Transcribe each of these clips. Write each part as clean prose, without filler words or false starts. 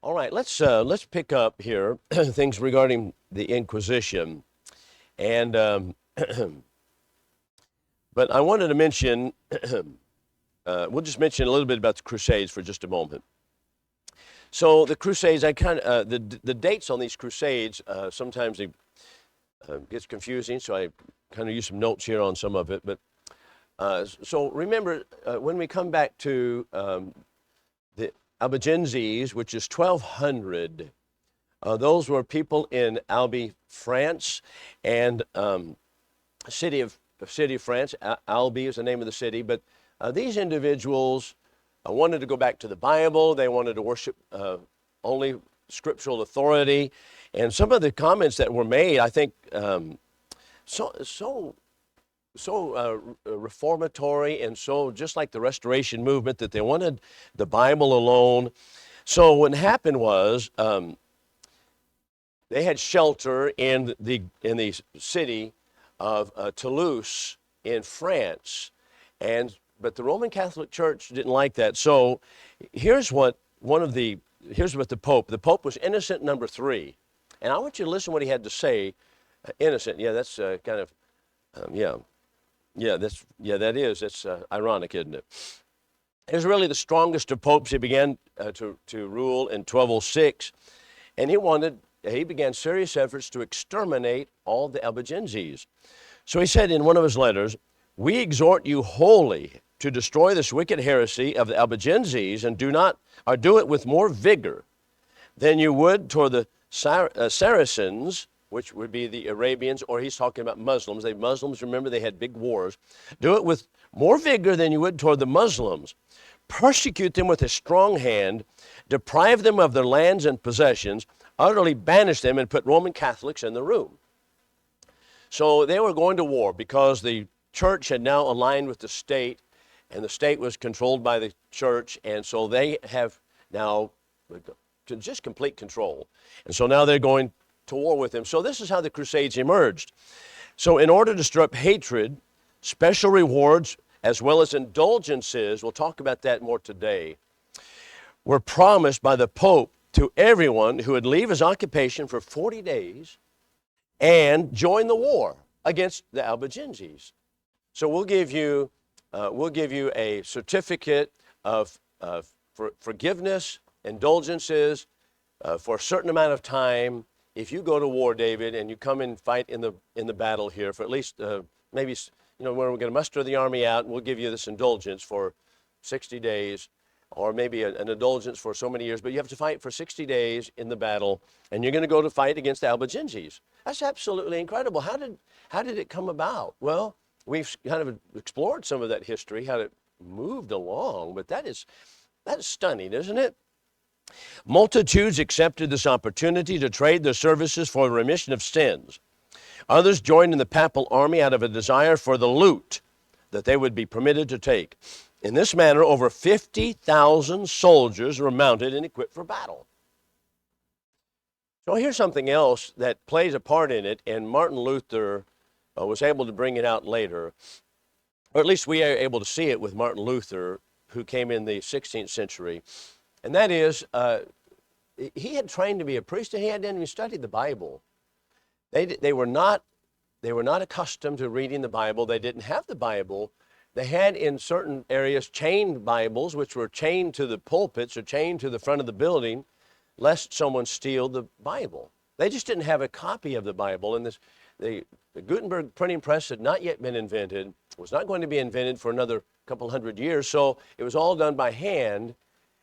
All right, let's pick up here things regarding the Inquisition, and but I wanted to mention. We'll just mention a little bit about the Crusades for just a moment. So the Crusades, I kind of the dates on these Crusades sometimes it gets confusing. So I kind of use some notes here on some of it. But so remember when we come back to the Albigenses, which is 1200. Those were people in Albi, France, and city of France. Albi is the name of the city, but these individuals wanted to go back to the Bible. They wanted to worship only scriptural authority, and some of the comments that were made, I think, so reformatory and so just like the Restoration movement, that they wanted the Bible alone. So what happened was they had shelter in the city of Toulouse in France, but the Roman Catholic Church didn't like that. So here's what the Pope was Innocent number 3, and I want you to listen to what he had to say. Innocent, yeah, that's kind of that's ironic, isn't it? He was really the strongest of popes. He began to rule in 1206, and he began serious efforts to exterminate all the Albigenses. So he said in one of his letters, "We exhort you wholly to destroy this wicked heresy of the Albigenses, and do it with more vigor than you would toward the Saracens," which would be the Arabians, or he's talking about Muslims. Muslims, remember, they had big wars. "Do it with more vigor than you would toward the Muslims. Persecute them with a strong hand, deprive them of their lands and possessions, utterly banish them, and put Roman Catholics in the room." So they were going to war because the church had now aligned with the state, and the state was controlled by the church, and so they have now just complete control. And so now they're going to war with them. So this is how the Crusades emerged. So in order to stir up hatred, special rewards as well as indulgences, we'll talk about that more today, were promised by the Pope to everyone who would leave his occupation for 40 days and join the war against the Albigenses. So we'll give you a certificate of forgiveness, indulgences for a certain amount of time. If you go to war, David, and you come and fight in the battle here for at least maybe, when we're going to muster the army out, and we'll give you this indulgence for 60 days, or maybe an indulgence for so many years, but you have to fight for 60 days in the battle, and you're going to go to fight against the Albigenses. That's absolutely incredible. How did it come about? Well, we've kind of explored some of that history, how it moved along, but that's stunning, isn't it? Multitudes accepted this opportunity to trade their services for the remission of sins. Others joined in the papal army out of a desire for the loot that they would be permitted to take. In this manner, over 50,000 soldiers were mounted and equipped for battle. So here's something else that plays a part in it, and Martin Luther was able to bring it out later, or at least we are able to see it with Martin Luther, who came in the 16th century. And that is, he had trained to be a priest, and he hadn't even studied the Bible. They were not accustomed to reading the Bible. They didn't have the Bible. They had in certain areas chained Bibles, which were chained to the pulpits or chained to the front of the building, lest someone steal the Bible. They just didn't have a copy of the Bible. And the Gutenberg printing press had not yet been invented, was not going to be invented for another couple hundred years. So it was all done by hand.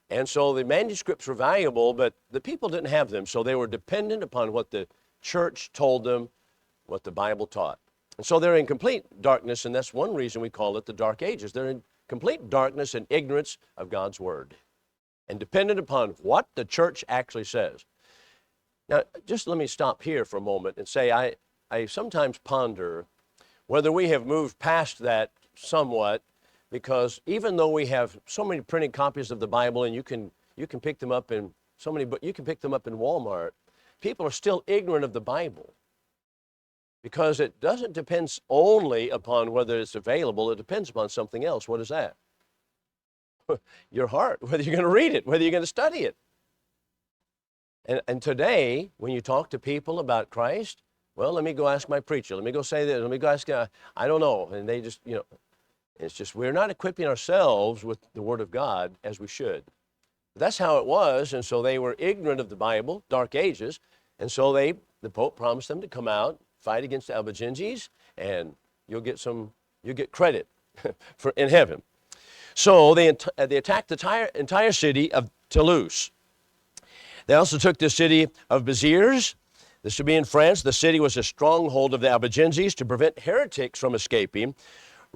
And so the manuscripts were valuable, but the people didn't have them. So they were dependent upon what the church told them, what the Bible taught. And so they're in complete darkness, and that's one reason we call it the Dark Ages. They're in complete darkness and ignorance of God's Word, and dependent upon what the church actually says. Now, just let me stop here for a moment and say I sometimes ponder whether we have moved past that somewhat, because even though we have so many printed copies of the Bible, and you can pick them up in you can pick them up in Walmart, people are still ignorant of the Bible, because it doesn't depend only upon whether it's available. It depends upon something else. What is that? Your heart, whether you're going to read it, whether you're going to study it. And today, when you talk to people about Christ, well, let me go ask my preacher. Let me go say this. Let me go ask, I don't know. And they just, it's just we're not equipping ourselves with the Word of God as we should. That's how it was, and so they were ignorant of the Bible, Dark Ages, and so the Pope promised them to come out, fight against the Albigenses, and you'll get credit in heaven. So they attacked the entire city of Toulouse. They also took the city of Béziers. This would be in France. The city was a stronghold of the Albigenses to prevent heretics from escaping.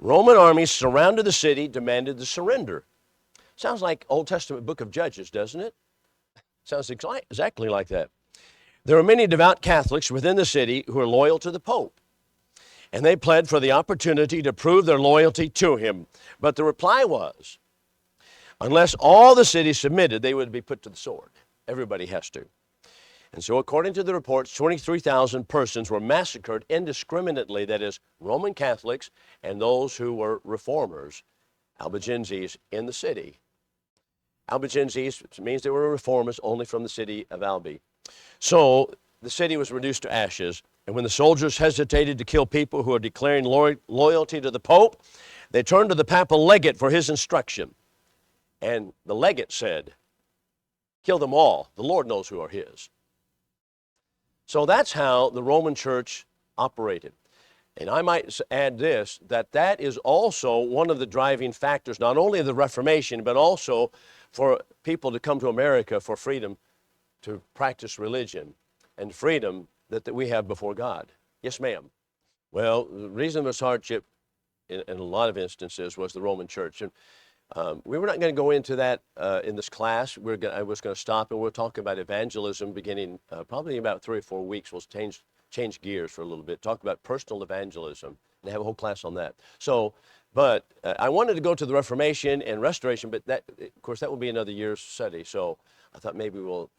Roman armies surrounded the city, demanded the surrender. Sounds like Old Testament book of Judges, doesn't it? Sounds exactly like that. There were many devout Catholics within the city who were loyal to the Pope, and they pled for the opportunity to prove their loyalty to him. But the reply was, unless all the city submitted, they would be put to the sword. Everybody has to. And so according to the reports, 23,000 persons were massacred indiscriminately, that is, Roman Catholics and those who were reformers, Albigenses, in the city. Albigenses means they were reformers only from the city of Albi. So the city was reduced to ashes, and when the soldiers hesitated to kill people who were declaring loyalty to the Pope, they turned to the papal legate for his instruction. And the legate said, kill them all. The Lord knows who are his. So that's how the Roman Church operated. And I might add this, that is also one of the driving factors, not only of the Reformation, but also for people to come to America for freedom to practice religion and freedom that we have before God. Yes, ma'am. Well, the reason of this hardship in a lot of instances was the Roman Church. And we were not going to go into that in this class. I was going to stop and we'll talk about evangelism beginning probably in about 3 or 4 weeks. We'll change gears for a little bit, talk about personal evangelism, and have a whole class on that. So, but I wanted to go to the Reformation and Restoration, but that, of course, that will be another year's study. So I thought maybe we'll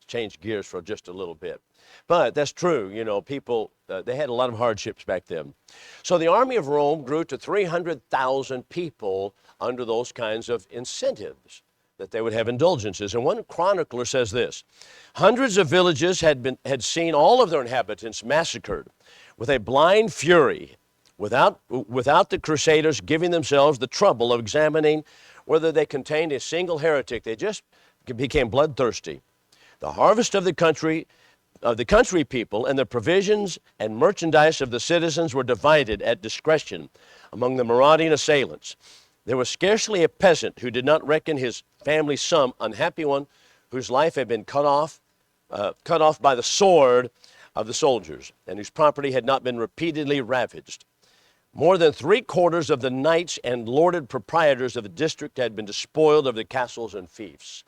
change gears for just a little bit. But that's true, people, they had a lot of hardships back then. So the army of Rome grew to 300,000 people under those kinds of incentives, that they would have indulgences. And one chronicler says this, hundreds of villages had seen all of their inhabitants massacred with a blind fury, without the Crusaders giving themselves the trouble of examining whether they contained a single heretic. They just became bloodthirsty. The harvest of the country people and the provisions and merchandise of the citizens were divided at discretion among the marauding assailants. There was scarcely a peasant who did not reckon his family some unhappy one whose life had been cut off by the sword of the soldiers, and whose property had not been repeatedly ravaged. More than 3/4 of the knights and lorded proprietors of the district had been despoiled of the castles and fiefs.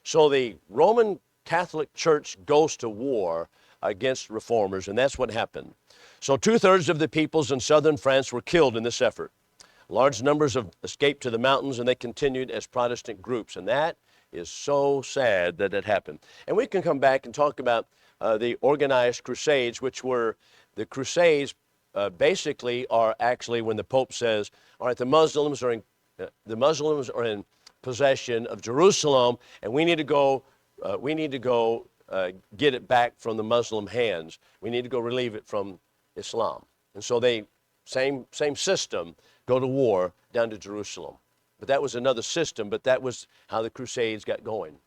So the Roman Catholic Church goes to war against reformers, and that's what happened. So 2/3 of the peoples in southern France were killed in this effort. Large numbers escaped to the mountains, and they continued as Protestant groups, and that is so sad that it happened. And we can come back and talk about the organized crusades, which were the crusades basically are actually when the Pope says, all right, the Muslims are in possession of Jerusalem, and we need to go get it back from the Muslim hands. We need to go relieve it from Islam. And so they, same system, go to war down to Jerusalem. But that was another system, but that was how the Crusades got going.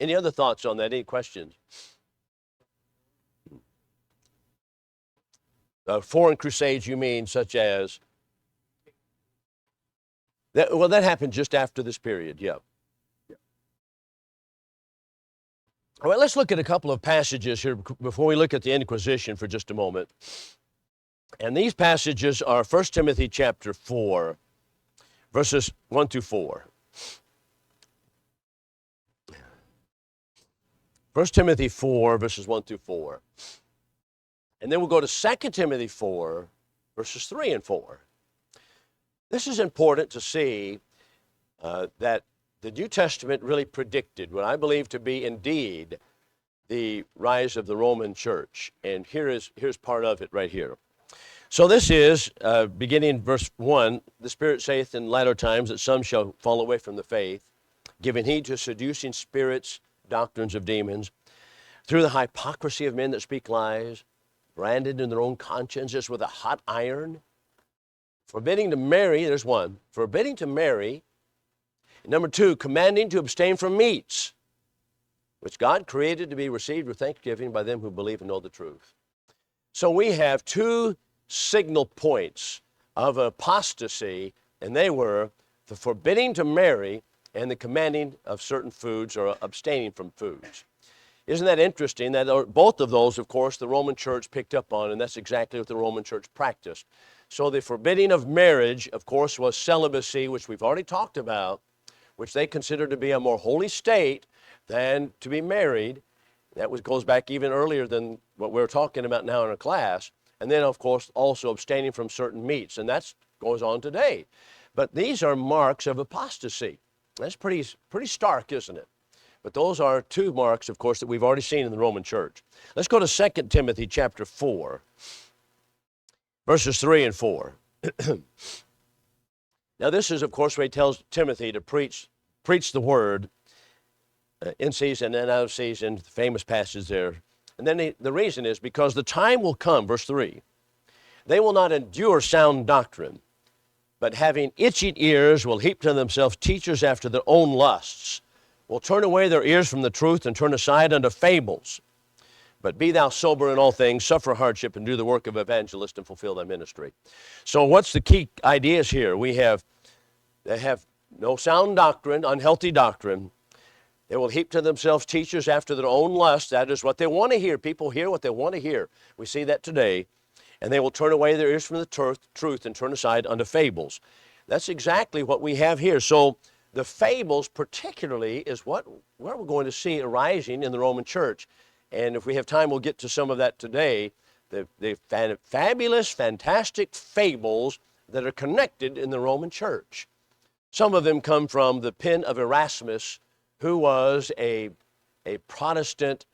Any other thoughts on that? Any questions? Foreign crusades, you mean, such as? That happened just after this period, yeah. All right, let's look at a couple of passages here before we look at the Inquisition for just a moment. And these passages are 1 Timothy chapter 4, verses 1 through 4. 1 Timothy 4, verses 1 through 4. And then we'll go to 2 Timothy 4, verses 3 and 4. This is important to see that the New Testament really predicted what I believe to be indeed the rise of the Roman Church. And here's part of it right here. So this is, beginning verse 1, the Spirit saith in latter times that some shall fall away from the faith, giving heed to seducing spirits, doctrines of demons, through the hypocrisy of men that speak lies, branded in their own consciences with a hot iron, forbidding to marry, there's one, forbidding to marry. Number two, commanding to abstain from meats, which God created to be received with thanksgiving by them who believe and know the truth. So we have two signal points of apostasy, and they were the forbidding to marry and the commanding of certain foods or abstaining from foods. Isn't that interesting that both of those, of course, the Roman church picked up on, and that's exactly what the Roman church practiced. So the forbidding of marriage, of course, was celibacy, which we've already talked about, which they considered to be a more holy state than to be married. That goes back even earlier than what we're talking about now in our class. And then, of course, also abstaining from certain meats, and that goes on today. But these are marks of apostasy. That's pretty stark, isn't it? But those are two marks, of course, that we've already seen in the Roman church. Let's go to 2 Timothy chapter 4, verses 3 and 4. Now, this is, of course, where he tells Timothy to preach the word in season and out of season, the famous passage there. And then the reason is because the time will come, verse 3, they will not endure sound doctrine, but having itching ears will heap to themselves teachers after their own lusts, will turn away their ears from the truth and turn aside unto fables. But be thou sober in all things, suffer hardship, and do the work of evangelist, and fulfill thy ministry. So what's the key ideas here? They have no sound doctrine, unhealthy doctrine. They will heap to themselves teachers after their own lust. That is what they want to hear. People hear what they want to hear. We see that today. And they will turn away their ears from the truth and turn aside unto fables. That's exactly what we have here. So the fables particularly is what we're going to see arising in the Roman church. And if we have time, we'll get to some of that today. The fabulous, fantastic fables that are connected in the Roman church. Some of them come from the pen of Erasmus, who was a Protestant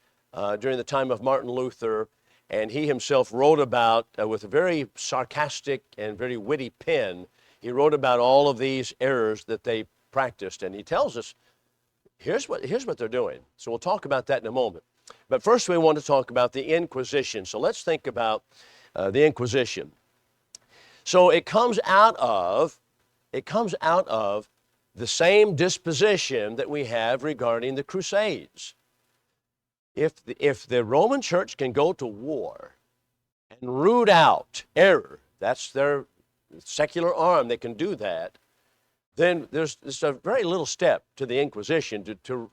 during the time of Martin Luther, and he himself wrote about, with a very sarcastic and very witty pen, he wrote about all of these errors that they practiced, and he tells us, here's what they're doing. So we'll talk about that in a moment. But first we want to talk about the Inquisition. So let's think about the Inquisition. So it comes out of the same disposition that we have regarding the Crusades. If the Roman church can go to war and root out error, that's their secular arm, they can do that, then there's a very little step to the Inquisition to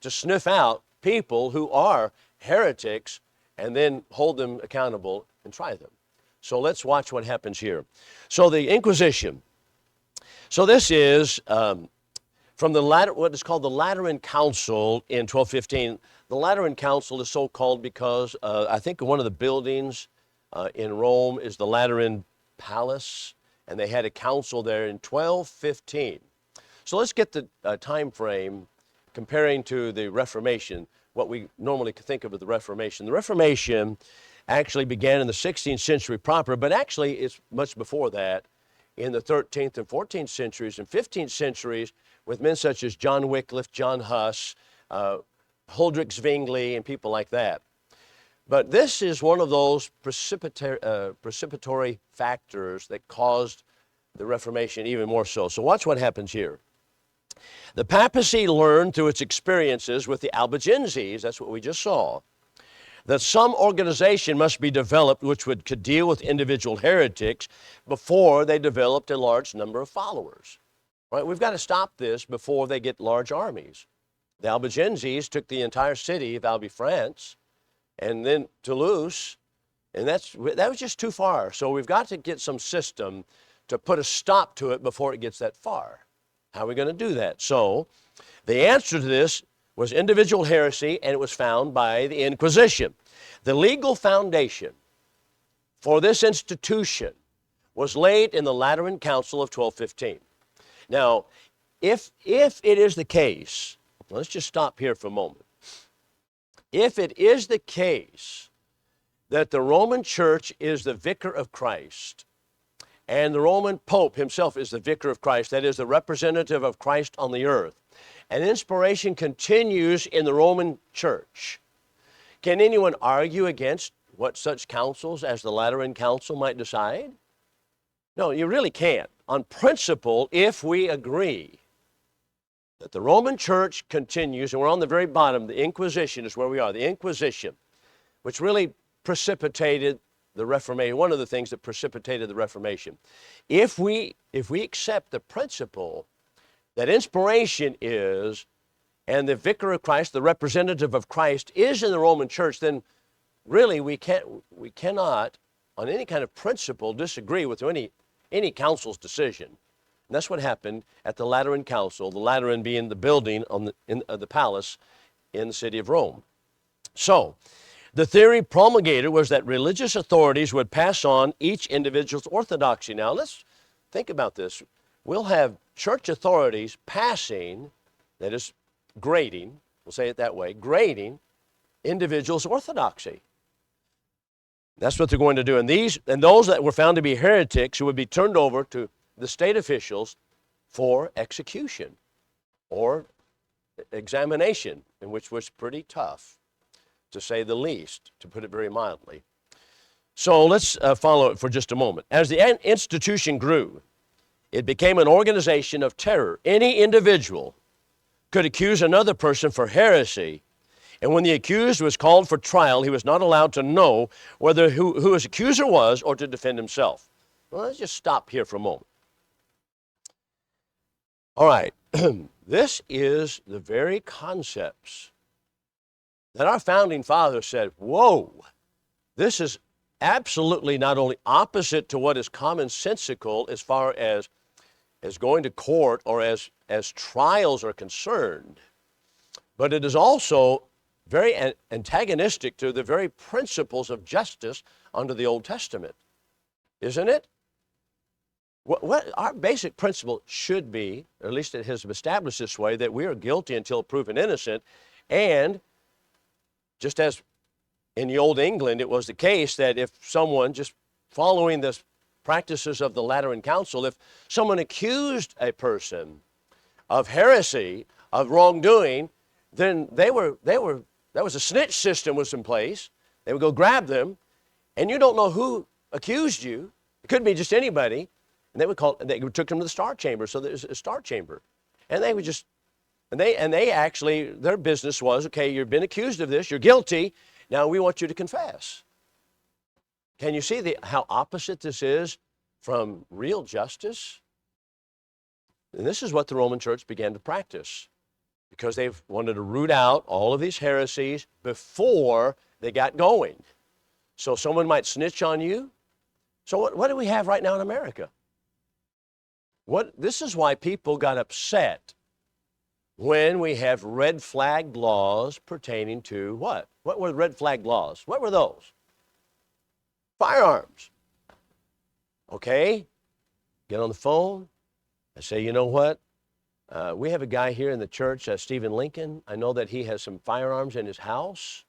sniff out people who are heretics and then hold them accountable and try them. So let's watch what happens here. So the Inquisition. So this is from what is called the Lateran Council in 1215. The Lateran Council is so called because I think one of the buildings in Rome is the Lateran Palace, and they had a council there in 1215. So let's get the time frame comparing to the Reformation, what we normally think of as the Reformation. The Reformation actually began in the 16th century proper, but actually it's much before that, in the 13th and 14th centuries and 15th centuries, with men such as John Wycliffe, John Huss, Huldrych Zwingli, and people like that. But this is one of those precipitory factors that caused the Reformation even more so. So watch what happens here. The papacy learned through its experiences with the Albigenses, that's what we just saw, that some organization must be developed which could deal with individual heretics before they developed a large number of followers. Right? We've got to stop this before they get large armies. The Albigenses took the entire city of Albi, France, and then Toulouse, and that was just too far. So we've got to get some system to put a stop to it before it gets that far. How are we going to do that? So the answer to this was individual heresy, and it was found by the Inquisition. The legal foundation for this institution was laid in the Lateran Council of 1215. Now, if it is the case, let's just stop here for a moment. If it is the case that the Roman Church is the vicar of Christ, and the Roman Pope himself is the vicar of Christ, that is the representative of Christ on the earth, and inspiration continues in the Roman Church, Can anyone argue against what such councils as the Lateran Council might decide? No, you really can't. On principle, if we agree that the Roman Church continues, and we're on the very bottom, the Inquisition is where we are, the Inquisition, which really precipitated the Reformation, one of the things that precipitated the Reformation. If we accept the principle that inspiration is, and the vicar of Christ, the representative of Christ, is in the Roman Church, then really we cannot, on any kind of principle, disagree with any council's decision. And that's what happened at the Lateran Council, the Lateran being the building in the palace in the city of Rome. So, the theory promulgated was that religious authorities would pass on each individual's orthodoxy. Now, let's think about this. We'll have church authorities passing, that is, grading, we'll say it that way, grading individuals' orthodoxy. That's what they're going to do. And those that were found to be heretics would be turned over to the state officials for execution or examination, and which was pretty tough, to say the least, to put it very mildly. So let's follow it for just a moment. As the institution grew, it became an organization of terror. Any individual could accuse another person for heresy, and when the accused was called for trial, he was not allowed to know whether who his accuser was or to defend himself. Well, let's just stop here for a moment. All right, this is the very concepts that our founding fathers said, whoa, this is absolutely not only opposite to what is commonsensical as far as going to court or as trials are concerned, but it is also very antagonistic to the very principles of justice under the Old Testament, isn't it? What our basic principle should be, or at least it has been established this way, that we are guilty until proven innocent. And just as in the Old England, it was the case that if someone, just following the practices of the Lateran Council, if someone accused a person of heresy, of wrongdoing, then there was a snitch system was in place. They would go grab them, and you don't know who accused you. It could be just anybody. And they took them to the Star Chamber, so there's a Star Chamber. And they would just, and they actually, their business was, okay, you've been accused of this, you're guilty, now we want you to confess. Can you see how opposite this is from real justice? And this is what the Roman Church began to practice, because they wanted to root out all of these heresies before they got going. So someone might snitch on you. So what do we have right now in America? This is why people got upset when we have red flag laws pertaining to what? What were red flag laws? What were those? Firearms. Okay, get on the phone. I say, you know what? We have a guy here in the church, Stephen Lincoln. I know that he has some firearms in his house.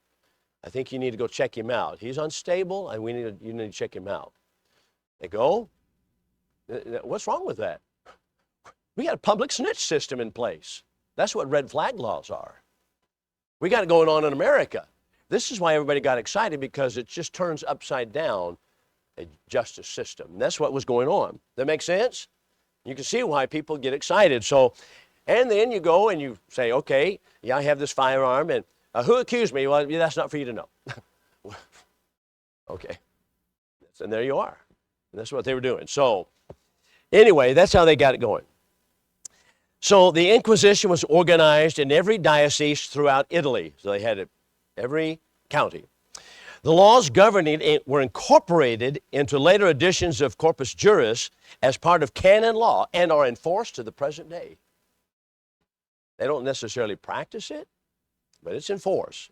I think you need to go check him out. He's unstable, and you need to check him out. They go. What's wrong with that? We got a public snitch system in place. That's what red flag laws are. We got it going on in America. This is why everybody got excited, because it just turns upside down a justice system. And that's what was going on. That make sense? You can see why people get excited. So, and then you go and you say, okay, yeah, I have this firearm, and who accused me? Well, that's not for you to know. Okay. And there you are. And that's what they were doing. So, anyway, that's how they got it going. So the Inquisition was organized in every diocese throughout Italy. So they had it every county. The laws governing it were incorporated into later editions of Corpus Juris as part of canon law and are enforced to the present day. They don't necessarily practice it, but it's enforced.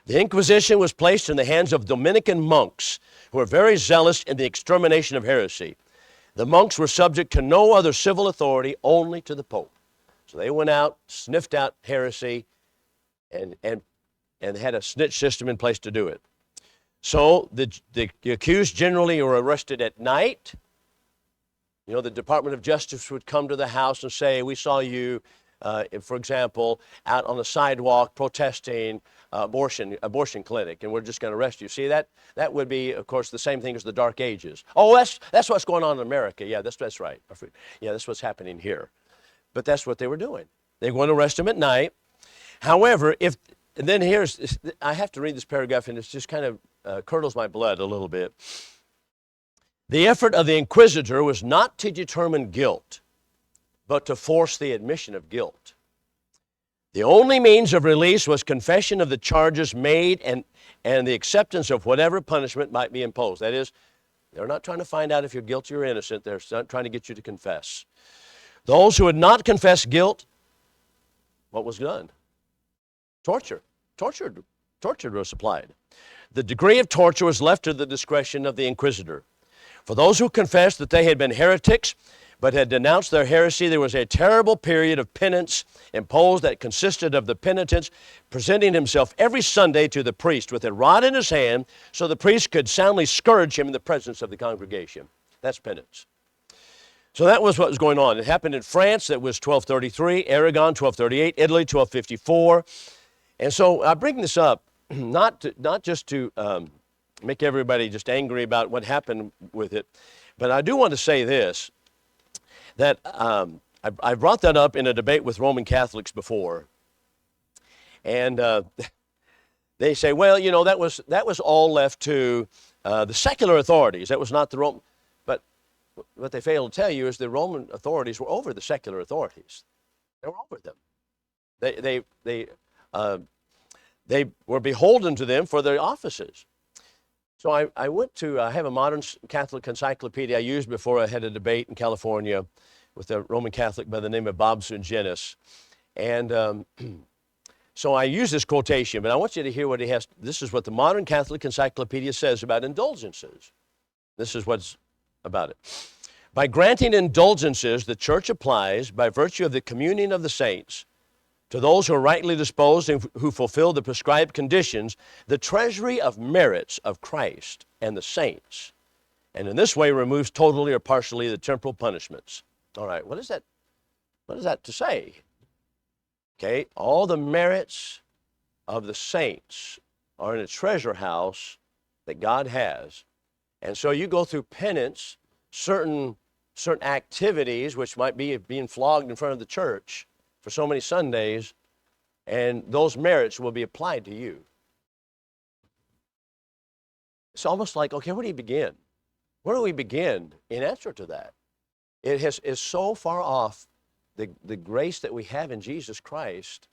The Inquisition was placed in the hands of Dominican monks who were very zealous in the extermination of heresy. The monks were subject to no other civil authority, only to the Pope. So they went out, sniffed out heresy, and had a snitch system in place to do it. So the accused generally were arrested at night. You know, the Department of Justice would come to the house and say, we saw you for example, out on the sidewalk protesting abortion clinic, and we're just going to arrest you. See, that would be, of course, the same thing as the Dark Ages. Oh, that's what's going on in America. Yeah, that's right. Yeah, that's what's happening here. But that's what they were doing. They were going to arrest him at night. However, I have to read this paragraph, and it just kind of curdles my blood a little bit. The effort of the inquisitor was not to determine guilt, but to force the admission of guilt. The only means of release was confession of the charges made and the acceptance of whatever punishment might be imposed. That is, they're not trying to find out if you're guilty or innocent. They're trying to get you to confess. Those who would not confess guilt, what was done? Torture. Torture was applied. The degree of torture was left to the discretion of the inquisitor. For those who confessed that they had been heretics, but had denounced their heresy, there was a terrible period of penance imposed that consisted of the penitent presenting himself every Sunday to the priest with a rod in his hand so the priest could soundly scourge him in the presence of the congregation. That's penance. So that was what was going on. It happened in France. That was 1233, Aragon 1238, Italy 1254. And so I bring this up not just to make everybody just angry about what happened with it, but I do want to say this, that I brought that up in a debate with Roman Catholics before, and they say, well, you know, that was all left to the secular authorities. That was not the Roman. But what they fail to tell you is the Roman authorities were over the secular authorities. They were over them. They were beholden to them for their offices. So I have a modern Catholic encyclopedia I used before I had a debate in California with a Roman Catholic by the name of Bob Sungenis. And so I use this quotation, but I want you to hear what he has. This is what the modern Catholic encyclopedia says about indulgences. This is what's about it. By granting indulgences, the church applies, by virtue of the communion of the saints, to those who are rightly disposed and who fulfill the prescribed conditions, the treasury of merits of Christ and the saints, and in this way removes totally or partially the temporal punishments. All right, what is that to say? Okay, all the merits of the saints are in a treasure house that God has. And so you go through penance, certain activities, which might be being flogged in front of the church for so many Sundays, and those merits will be applied to you. It's almost like, okay, where do you begin? Where do we begin in answer to that? It is so far off the grace that we have in Jesus Christ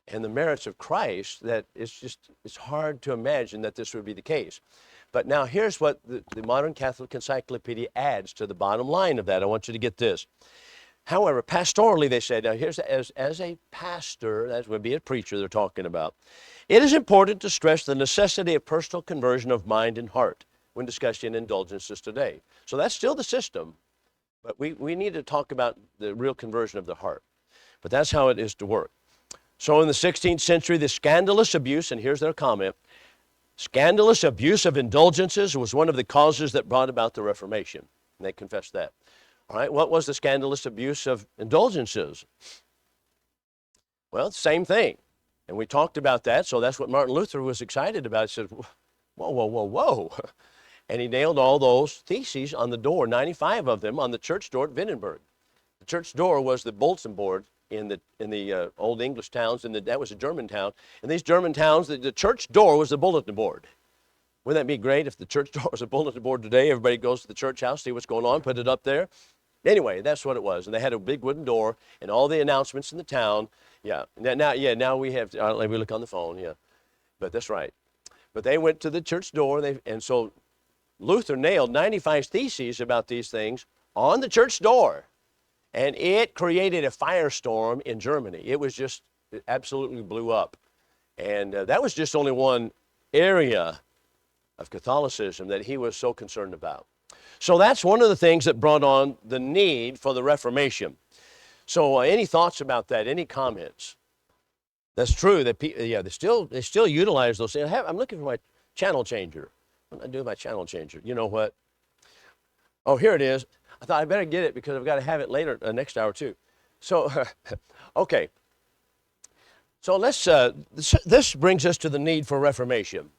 and the merits of Christ that it's hard to imagine that this would be the case. But now here's what the modern Catholic encyclopedia adds to the bottom line of that. I want you to get this. However, pastorally, they said, now here's as a pastor, that would be a preacher they're talking about, it is important to stress the necessity of personal conversion of mind and heart when discussing indulgences today. So that's still the system, but we need to talk about the real conversion of the heart. But that's how it is to work. So in the 16th century, the scandalous abuse, and here's their comment, scandalous abuse of indulgences was one of the causes that brought about the Reformation. And they confessed that. All right, what was the scandalous abuse of indulgences? Well, same thing. And we talked about that, so that's what Martin Luther was excited about. He said, whoa, whoa, whoa, whoa. And he nailed all those theses on the door, 95 of them, on the church door at Wittenberg. The church door was the bulletin board in the old English towns, and that was a German town. In these German towns, the church door was the bulletin board. Wouldn't that be great if the church door was a bulletin board today? Everybody goes to the church house, see what's going on, put it up there. Anyway, that's what it was. And they had a big wooden door and all the announcements in the town. Yeah, now we have, let me look on the phone, yeah. But that's right. But they went to the church door, and so Luther nailed 95 theses about these things on the church door. And it created a firestorm in Germany. It absolutely blew up. And that was just only one area of Catholicism that he was so concerned about. So that's one of the things that brought on the need for the Reformation. So any thoughts about that? Any comments? That's true. That they still utilize those things. I'm looking for my channel changer. What do I do with my channel changer? You know what? Oh, here it is. I thought I better get it because I've got to have it later, next hour too. So, okay. So this brings us to the need for reformation.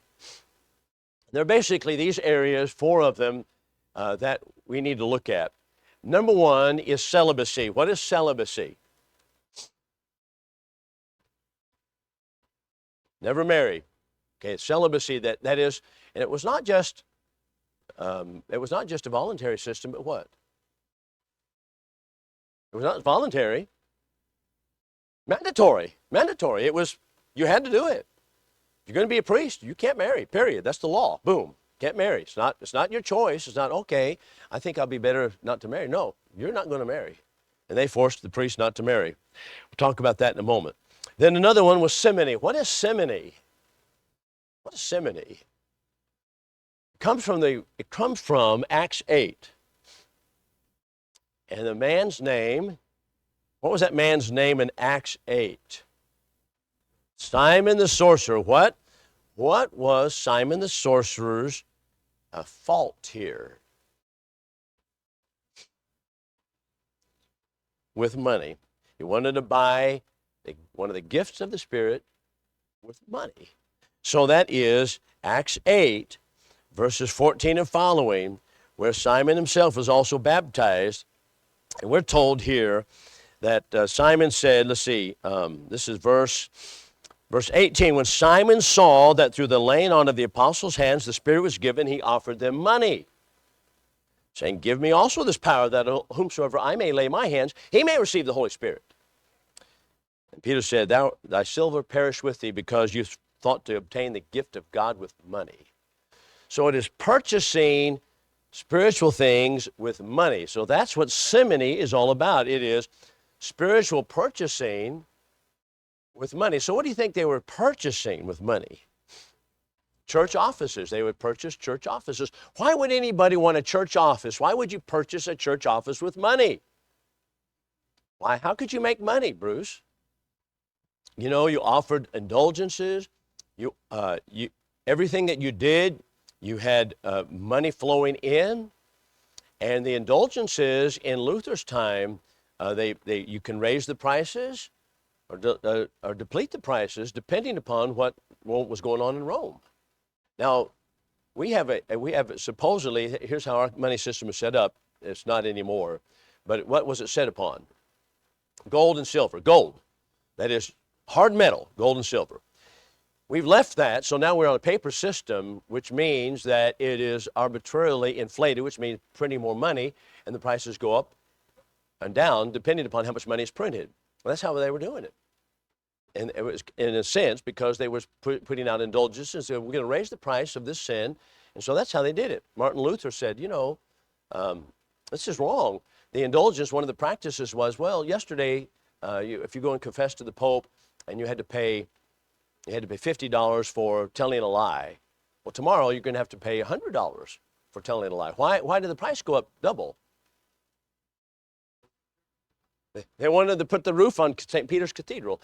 There are basically these areas, four of them, that we need to look at. Number one is celibacy. What is celibacy? Never marry. Okay, celibacy, that is, and it was not just a voluntary system, but what? It was not voluntary. Mandatory. Mandatory. It was, you had to do it. If you're going to be a priest, you can't marry, period. That's the law. Boom. Can't marry. It's not your choice. It's not, okay, I think I'll be better not to marry. No, you're not going to marry. And they forced the priest not to marry. We'll talk about that in a moment. Then another one was simony. What is simony? What is simony? It comes from Acts 8. And the man's name, what was that man's name in Acts 8? Simon the sorcerer. What was Simon the sorcerer's fault here? With money. He wanted to buy one of the gifts of the Spirit with money. So that is Acts 8, verses 14 and following, where Simon himself was also baptized. And we're told here that Simon said, let's see, this is verse 18. When Simon saw that through the laying on of the apostles' hands the Spirit was given, he offered them money, saying, give me also this power, that whomsoever I may lay my hands, he may receive the Holy Spirit. And Peter said, thy silver perish with thee, because you thought to obtain the gift of God with money. So it is purchasing spiritual things with money. So that's what simony is all about. It is spiritual purchasing with money. So what do you think they were purchasing with money? Church offices. They would purchase church offices. Why would anybody want a church office? Why would you purchase a church office with money? Why? How could you make money, Bruce? You know, you offered indulgences. Everything that you did, you had money flowing in. And the indulgences in Luther's time, you can raise the prices or deplete the prices depending upon what was going on in Rome. Now, we have supposedly, here's how our money system is set up. It's not anymore. But what was it set upon? Gold and silver. Gold. That is hard metal, gold and silver. We've left that, so now we're on a paper system, which means that it is arbitrarily inflated, which means printing more money, and the prices go up and down depending upon how much money is printed. Well, that's how they were doing it. And it was, in a sense, because they were putting out indulgences, so we're going to raise the price of this sin, and so that's how they did it. Martin Luther said, you know, this is wrong. The indulgence, one of the practices was, well, yesterday, if you go and confess to the Pope, and you had to pay $50 for telling a lie. Well, tomorrow you're going to have to pay $100 for telling a lie. Why did the price go up double? They wanted to put the roof on St. Peter's Cathedral.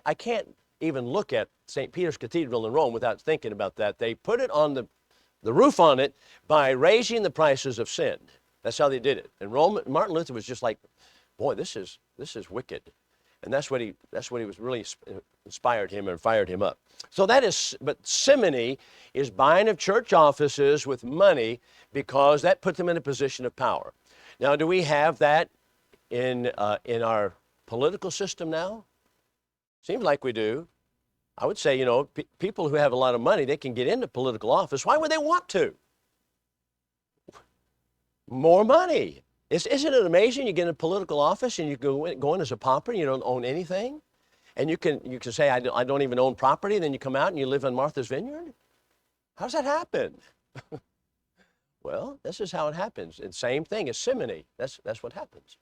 I can't even look at St. Peter's Cathedral in Rome without thinking about that. They put it on the roof on it by raising the prices of sin. That's how they did it. And Martin Luther was just like, boy, this is wicked. And that's what he was really inspired him and fired him up. So but simony is buying of church offices with money because that put them in a position of power. Now, do we have that in our political system now? Seems like we do. I would say, you know, people who have a lot of money, they can get into political office. Why would they want to? More money. Isn't it amazing? You get in a political office and you go in as a pauper and you don't own anything? And you can say, I don't even own property, and then you come out and you live on Martha's Vineyard? How does that happen? Well, this is how it happens. And same thing as simony. That's what happens.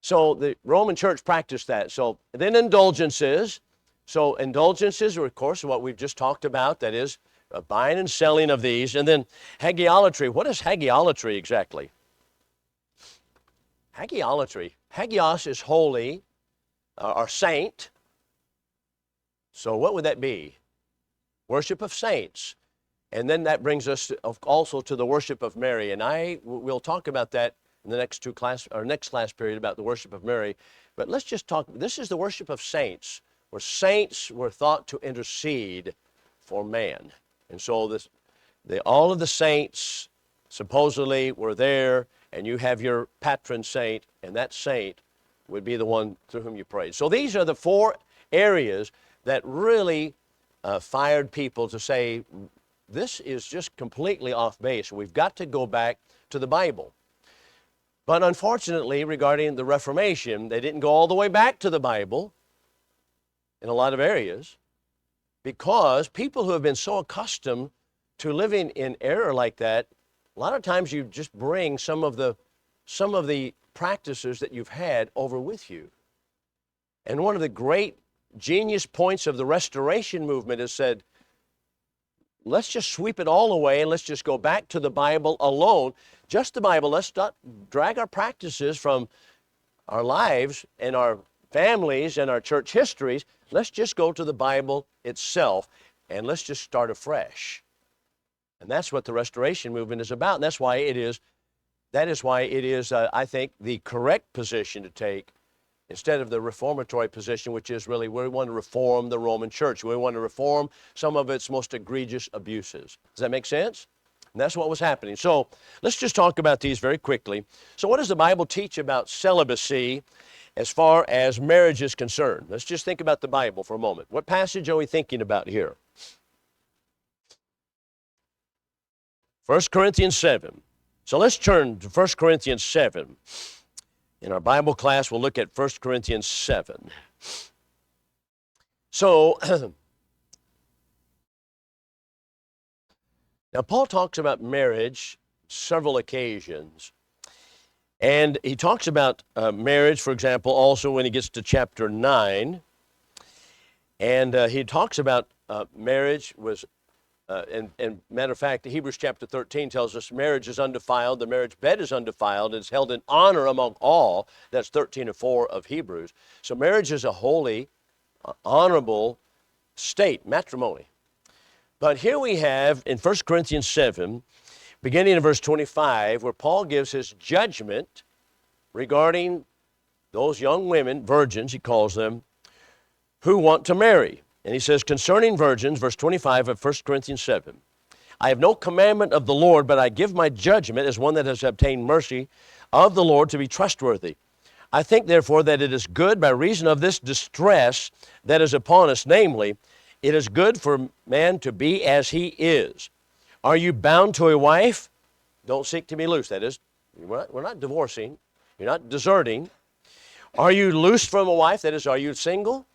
So the Roman church practiced that. So then indulgences. So indulgences are, of course, what we've just talked about. That is buying and selling of these. And then hagiolatry. What is hagiolatry exactly? Hagiolatry. Hagios is holy or saint. So what would that be? Worship of saints. And then that brings us also to the worship of Mary. And we'll talk about that in the next next class period about the worship of Mary. But let's just talk, this is the worship of saints, where saints were thought to intercede for man. And so all of the saints supposedly were there, and you have your patron saint, and that saint would be the one through whom you prayed. So these are the four areas that really fired people to say, this is just completely off base. We've got to go back to the Bible. But unfortunately, regarding the Reformation, they didn't go all the way back to the Bible in a lot of areas, because people who have been so accustomed to living in error like that, a lot of times you just bring some of the practices that you've had over with you. And one of the great genius points of the Restoration movement is said, let's just sweep it all away and let's just go back to the Bible alone. Just the Bible. Let's not drag our practices from our lives and our families and our church histories. Let's just go to the Bible itself and let's just start afresh. And that's what the Restoration movement is about. And that is why it is, I think, the correct position to take instead of the reformatory position, which is really we want to reform the Roman Church. We want to reform some of its most egregious abuses. Does that make sense? And that's what was happening. So let's just talk about these very quickly. So what does the Bible teach about celibacy as far as marriage is concerned? Let's just think about the Bible for a moment. What passage are we thinking about here? 1 Corinthians 7. So let's turn to 1 Corinthians 7. In our Bible class, we'll look at 1 Corinthians 7. So, now Paul talks about marriage several occasions. And he talks about marriage, for example, also when he gets to chapter 9. And he talks about marriage was, and matter of fact, Hebrews chapter 13 tells us marriage is undefiled, the marriage bed is undefiled, it's held in honor among all. That's 13:4 of Hebrews. So marriage is a holy, honorable state, matrimony. But here we have in 1 Corinthians 7, beginning in verse 25, where Paul gives his judgment regarding those young women, virgins, he calls them, who want to marry. And he says, concerning virgins, verse 25 of 1 Corinthians 7, I have no commandment of the Lord, but I give my judgment as one that has obtained mercy of the Lord to be trustworthy. I think, therefore, that it is good by reason of this distress that is upon us, namely, it is good for man to be as he is. Are you bound to a wife? Don't seek to be loose. That is, we're not divorcing. You're not deserting. Are you loosed from a wife? That is, are you single?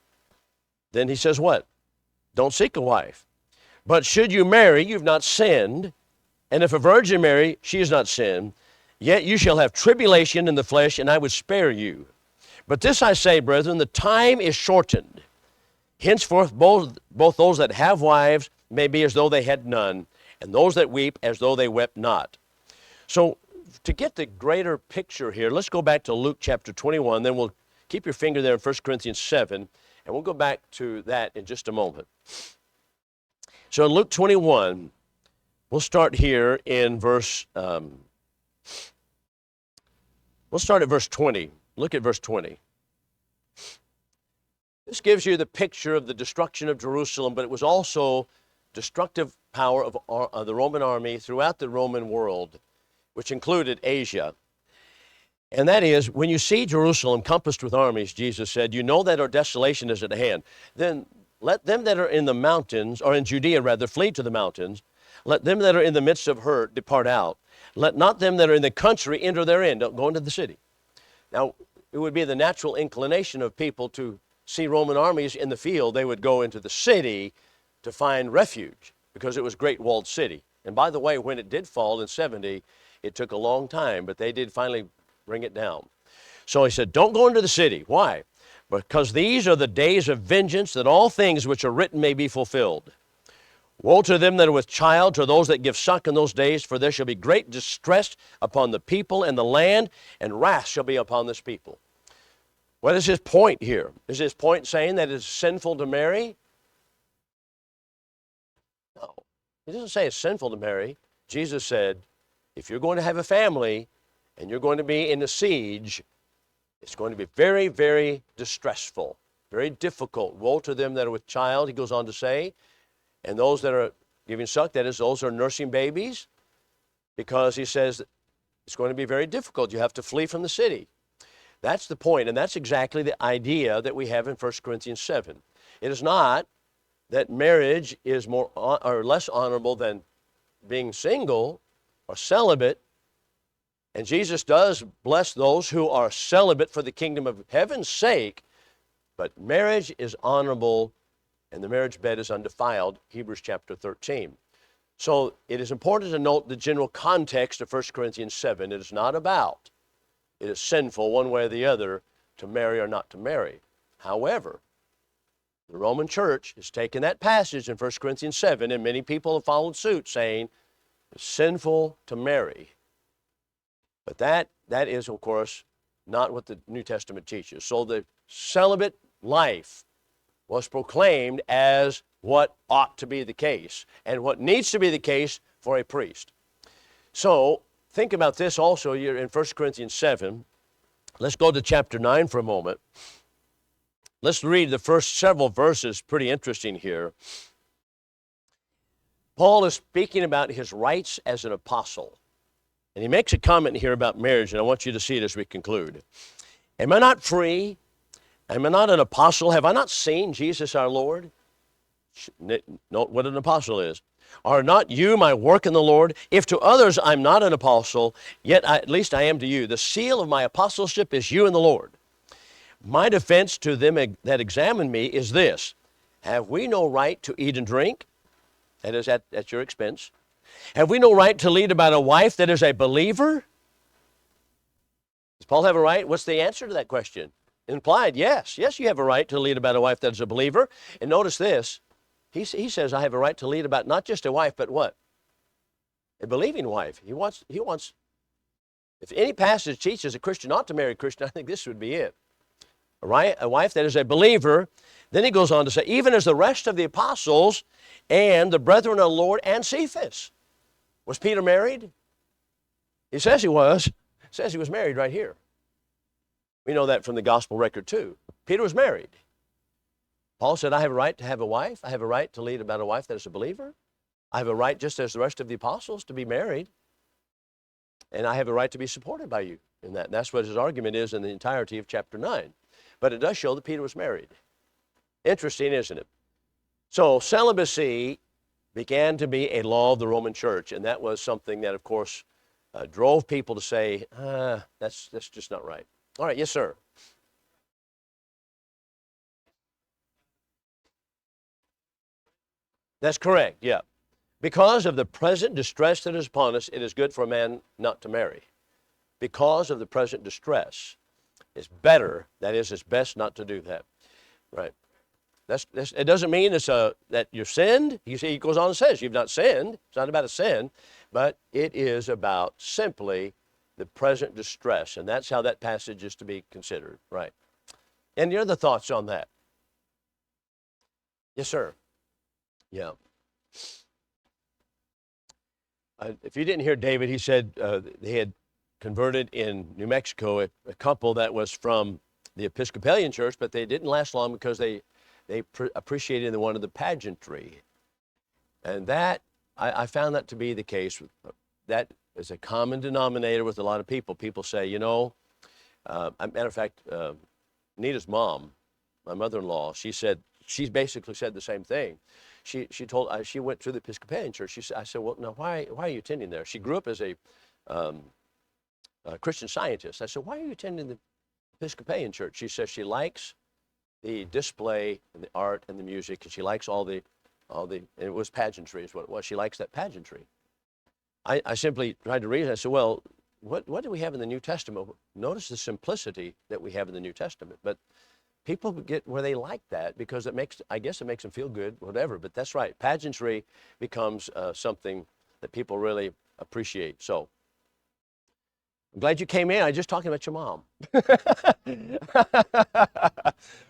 Then he says what? Don't seek a wife. But should you marry, you've not sinned. And if a virgin marry, she has not sinned. Yet you shall have tribulation in the flesh, and I would spare you. But this I say, brethren, the time is shortened. Henceforth, both those that have wives may be as though they had none, and those that weep as though they wept not. So to get the greater picture here, let's go back to Luke chapter 21. Then we'll keep your finger there in 1 Corinthians 7. And we'll go back to that in just a moment. So in Luke 21, we'll start here in verse, we'll start at verse 20. Look at verse 20. This gives you the picture of the destruction of Jerusalem, but it was also destructive power of the Roman army throughout the Roman world, which included Asia. And that is, when you see Jerusalem compassed with armies, Jesus said, you know that our desolation is at hand. Then let them that are in the mountains, or in Judea rather, flee to the mountains. Let them that are in the midst of her depart out. Let not them that are in the country enter therein. Don't go into the city. Now, it would be the natural inclination of people to see Roman armies in the field. They would go into the city to find refuge because it was a great walled city. And by the way, when it did fall in 70, it took a long time, but they did finally bring it down. So he said, don't go into the city. Why? Because these are the days of vengeance, that all things which are written may be fulfilled. Woe to them that are with child, to those that give suck in those days, for there shall be great distress upon the people and the land, and wrath shall be upon this people. What is his point here? Is his point saying that it's sinful to marry? No. He doesn't say it's sinful to marry. Jesus said, if you're going to have a family, and you're going to be in a siege, it's going to be very, very distressful, very difficult. Woe to them that are with child, he goes on to say, and those that are giving suck, that is, those who are nursing babies, because he says it's going to be very difficult. You have to flee from the city. That's the point, and that's exactly the idea that we have in 1 Corinthians 7. It is not that marriage is more or less honorable than being single or celibate, and Jesus does bless those who are celibate for the kingdom of heaven's sake, but marriage is honorable and the marriage bed is undefiled, Hebrews chapter 13. So it is important to note the general context of 1 Corinthians 7. It is not about, it is sinful one way or the other to marry or not to marry. However, the Roman church has taken that passage in 1 Corinthians 7, and many people have followed suit saying it's sinful to marry. But that is, of course, not what the New Testament teaches. So the celibate life was proclaimed as what ought to be the case and what needs to be the case for a priest. So think about this also. You're in 1 Corinthians 7. Let's go to chapter 9 for a moment. Let's read the first several verses, pretty interesting here. Paul is speaking about his rights as an apostle. And he makes a comment here about marriage, and I want you to see it as we conclude. Am I not free? Am I not an apostle? Have I not seen Jesus our Lord? Note what an apostle is. Are not you my work in the Lord? If to others I'm not an apostle, yet at least I am to you. The seal of my apostleship is you in the Lord. My defense to them that examine me is this: have we no right to eat and drink? That is at your expense. Have we no right to lead about a wife that is a believer? Does Paul have a right? What's the answer to that question? Implied, yes. Yes, you have a right to lead about a wife that is a believer. And notice this. He says, I have a right to lead about not just a wife, but what? A believing wife. He wants, if any passage teaches a Christian ought to marry a Christian, I think this would be it. A wife that is a believer. Then he goes on to say, even as the rest of the apostles and the brethren of the Lord and Cephas. Was Peter married? He says he was. It says he was married right here. We know that from the gospel record too. Peter was married. Paul said, I have a right to have a wife. I have a right to lead about a wife that is a believer. I have a right, just as the rest of the apostles, to be married. And I have a right to be supported by you in that. And that's what his argument is in the entirety of chapter 9. But it does show that Peter was married. Interesting, isn't it? So celibacy began to be a law of the Roman church, and that was something that, of course, drove people to say, that's just not right. All right, yes, sir. That's correct, yeah. Because of the present distress that is upon us, it is good for a man not to marry. Because of the present distress, it's better, that is, it's best not to do that. Right. It doesn't mean that you're sinned. You see, he goes on and says, you've not sinned. It's not about a sin, but it is about simply the present distress, and that's how that passage is to be considered. Right. Any other thoughts on that? Yes, sir. Yeah. If you didn't hear David, he said they had converted in New Mexico a couple that was from the Episcopalian church, but they didn't last long because they appreciated one of the pageantry. And that, I found that to be the case. That is a common denominator with a lot of people. People say, you know, matter of fact, Nita's mom, my mother-in-law, she basically said the same thing. She went to the Episcopalian church. I said, well, now why are you attending there? She grew up as a Christian Scientist. I said, why are you attending the Episcopalian church? She says she likes the display and the art and the music, and she likes all the, and it was pageantry is what it was. She likes that pageantry. I simply tried to reason. I said, well, what do we have in the New Testament? Notice the simplicity that we have in the New Testament. But people get where they like that because I guess it makes them feel good, whatever. But that's right. Pageantry becomes something that people really appreciate. So I'm glad you came in. I was just talking about your mom.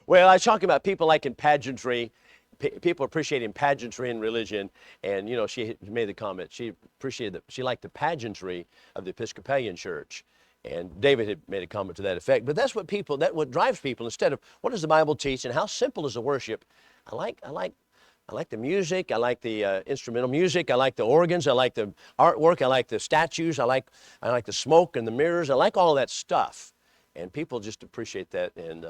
Well, I was talking about people liking pageantry, people appreciating pageantry in religion. And, you know, she made the comment. She appreciated she liked the pageantry of the Episcopalian church. And David had made a comment to that effect. But that's what what drives people, instead of what does the Bible teach and how simple is the worship. I like the music. I like the instrumental music. I like the organs. I like the artwork. I like the statues. I like the smoke and the mirrors. I like all that stuff. And people just appreciate that. And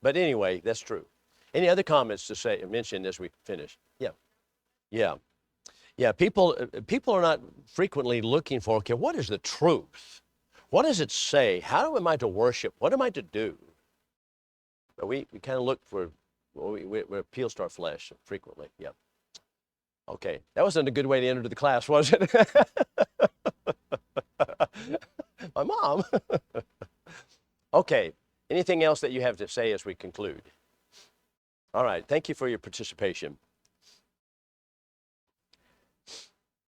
but anyway, that's true. Any other comments to mention as we finish? Yeah, yeah, yeah. People are not frequently looking for, okay, what is the truth? What does it say? How am I to worship? What am I to do? But we kind of look for, we appeals to our flesh frequently. Yeah. Okay, that wasn't a good way to enter the class, was it? My mom. Okay, anything else that you have to say as we conclude? All right, thank you for your participation.